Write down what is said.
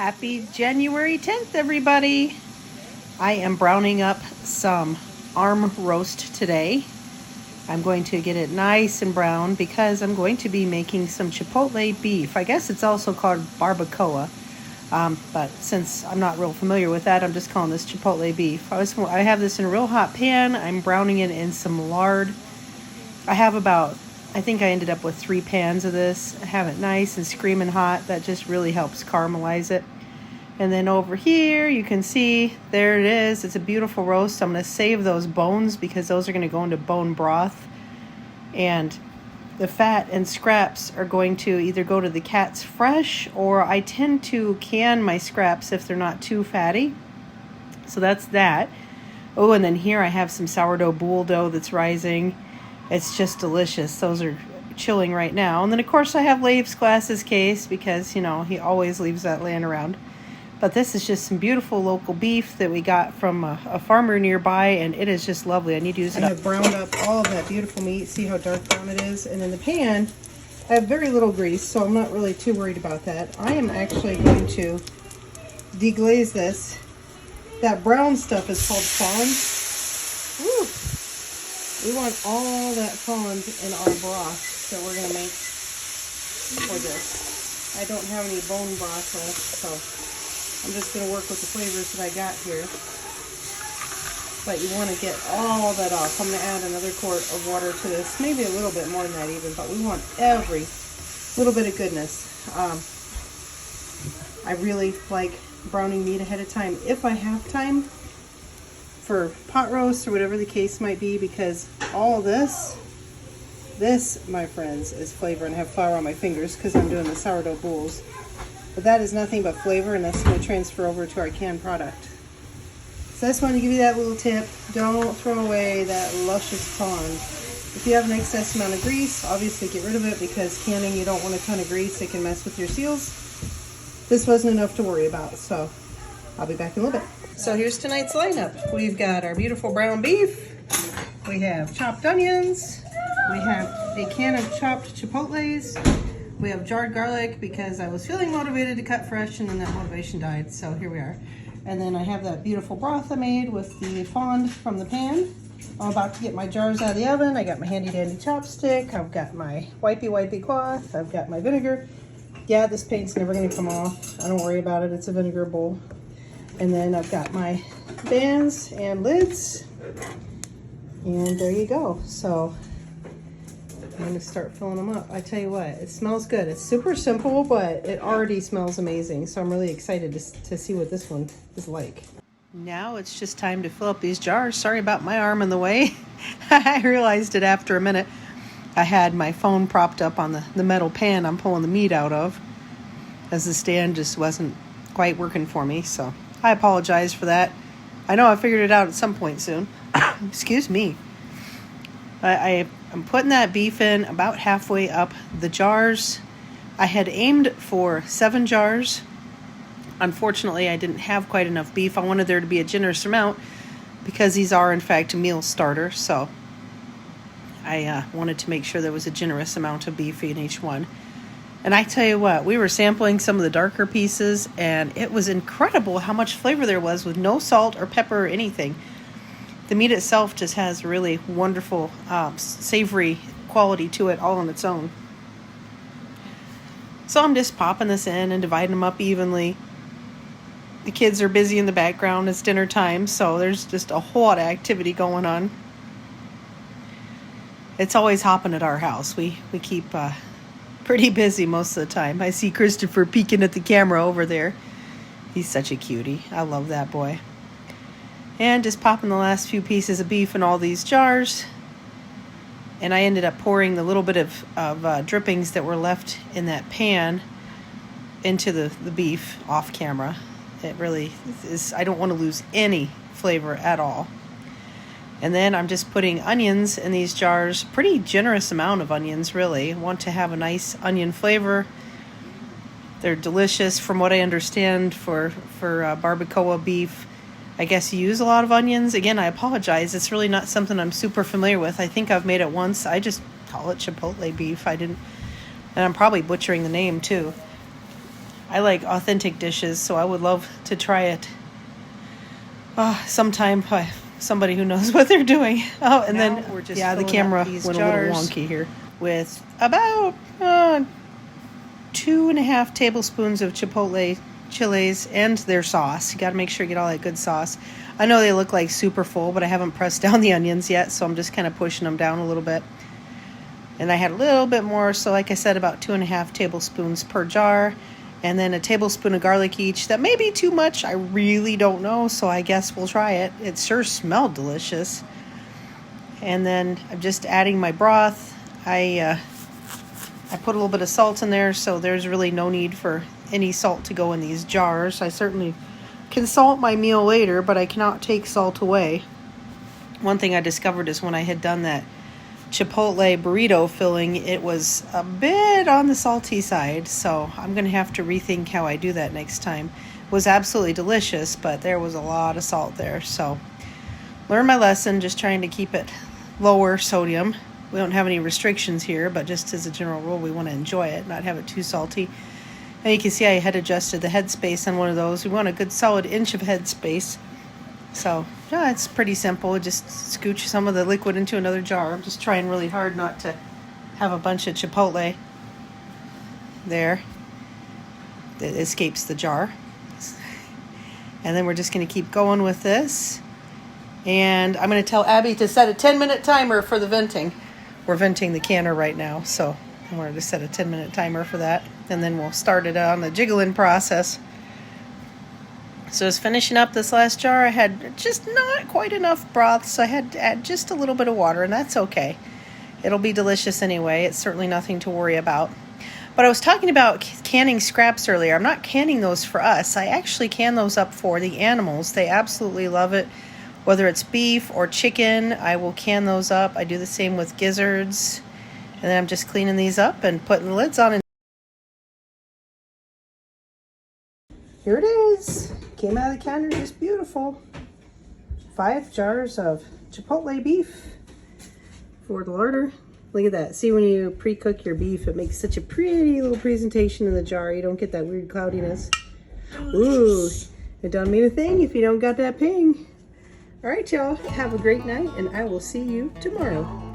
Happy January 10th, everybody. I am browning up some arm roast today. I'm going to get it nice and brown because I'm going to be making some Chipotle beef. I guess it's also called barbacoa, but since I'm not real familiar with that, I'm just calling this Chipotle beef. I have this in a real hot pan. I'm browning it in some lard. I think I ended up with 3 pans of this. I have it nice and screaming hot. That just really helps caramelize it. And then over here, you can see, there it is. It's a beautiful roast. I'm going to save those bones because those are going to go into bone broth. And the fat and scraps are going to either go to the cats fresh, or I tend to can my scraps if they're not too fatty. So that's that. Oh, and then here I have some sourdough boule dough that's rising. It's just delicious. Those are chilling right now. And then, of course, I have Leif's glasses case because, you know, he always leaves that laying around. But this is just some beautiful local beef that we got from a farmer nearby, and it is just lovely. I need to use it. I have browned up all of that beautiful meat. See how dark brown it is? And in the pan, I have very little grease, so I'm not really too worried about that. I am actually going to deglaze this. That brown stuff is called fond. Woo! We want all that fond in our broth that we're going to make for this. I don't have any bone broth left, so I'm just going to work with the flavors that I got here. But you want to get all that off. I'm going to add another quart of water to this, maybe a little bit more than that even, but we want every little bit of goodness. I really like browning meat ahead of time if I have time for pot roast or whatever the case might be, because all this, my friends, is flavor. And I have flour on my fingers because I'm doing the sourdough boules. But that is nothing but flavor, and that's going to transfer over to our canned product. So I just wanted to give you that little tip. Don't throw away that luscious fond. If you have an excess amount of grease, obviously get rid of it, because canning, you don't want a ton of grease. It can mess with your seals. This wasn't enough to worry about, so I'll be back in a little bit. So here's tonight's lineup. We've got our beautiful brown beef. We have chopped onions. We have a can of chopped chipotles. We have jarred garlic because I was feeling motivated to cut fresh, and then that motivation died, so here we are. And then I have that beautiful broth I made with the fond from the pan. I'm about to get my jars out of the oven. I got my handy dandy chopstick. I've got my wipey cloth. I've got my vinegar. Yeah, this paint's never gonna come off. I don't worry about it. It's a vinegar bowl. And then I've got my bands and lids. And there you go. So I'm going to start filling them up. I tell you what, it smells good. It's super simple, but it already smells amazing. So I'm really excited to see what this one is like. Now it's just time to fill up these jars. Sorry about my arm in the way. I realized it after a minute. I had my phone propped up on the metal pan I'm pulling the meat out of, as the stand just wasn't quite working for me. So I apologize for that. I know I figured it out at some point soon. Excuse me. I'm putting that beef in about halfway up the jars. I had aimed for 7 jars. Unfortunately, I didn't have quite enough beef. I wanted there to be a generous amount because these are, in fact, a meal starter. So I wanted to make sure there was a generous amount of beef in each one. And I tell you what, we were sampling some of the darker pieces, and it was incredible how much flavor there was with no salt or pepper or anything. The meat itself just has really wonderful, savory quality to it all on its own. So I'm just popping this in and dividing them up evenly. The kids are busy in the background. It's dinner time, so there's just a whole lot of activity going on. It's always hopping at our house. We keep pretty busy most of the time. I see Christopher peeking at the camera over there. He's such a cutie. I love that boy. And just popping the last few pieces of beef in all these jars. And I ended up pouring the little bit of drippings that were left in that pan into the beef off camera. It really is, I don't want to lose any flavor at all. And then I'm just putting onions in these jars, pretty generous amount of onions really. I want to have a nice onion flavor. They're delicious from what I understand for barbacoa beef. I guess you use a lot of onions. Again, I apologize. It's really not something I'm super familiar with. I think I've made it once. I just call it Chipotle beef. And I'm probably butchering the name too. I like authentic dishes, so I would love to try it sometime by somebody who knows what they're doing. Oh, and now then, yeah, the camera went a little wonky here. With about 2.5 tablespoons of Chipotle chilies and their sauce. You got to make sure you get all that good sauce. I know they look like super full, but I haven't pressed down the onions yet, so I'm just kind of pushing them down a little bit. And I had a little bit more, so like I said, about 2.5 tablespoons per jar. And then a tablespoon of garlic each. That may be too much. I really don't know, so I guess we'll try it. It sure smelled delicious. And then I'm just adding my broth. I put a little bit of salt in there, so there's really no need for any salt to go in these jars. I certainly can salt my meal later, but I cannot take salt away. One thing I discovered is when I had done that Chipotle burrito filling, it was a bit on the salty side, so I'm going to have to rethink how I do that next time. It was absolutely delicious, but there was a lot of salt there, so learn my lesson, just trying to keep it lower sodium. We don't have any restrictions here, but just as a general rule, we want to enjoy it, not have it too salty. And you can see I had adjusted the headspace on one of those. We want a good solid inch of headspace. So, yeah, it's pretty simple. Just scooch some of the liquid into another jar. I'm just trying really hard not to have a bunch of Chipotle there that escapes the jar. And then we're just going to keep going with this. And I'm going to tell Abby to set a 10-minute timer for the venting. We're venting the canner right now, so I wanted to set a 10-minute timer for that. And then we'll start it on the jiggling process. So just finishing up this last jar, I had just not quite enough broth, so I had to add just a little bit of water, and that's okay. It'll be delicious anyway. It's certainly nothing to worry about. But I was talking about canning scraps earlier. I'm not canning those for us. I actually can those up for the animals. They absolutely love it. Whether it's beef or chicken, I will can those up. I do the same with gizzards. And then I'm just cleaning these up and putting the lids on. Here it is. Came out of the counter just beautiful. 5 jars of Chipotle beef for the larder. Look at that. See, when you pre-cook your beef, it makes such a pretty little presentation in the jar. You don't get that weird cloudiness. Ooh, it don't mean a thing if you don't got that ping. All right, y'all. Have a great night, and I will see you tomorrow.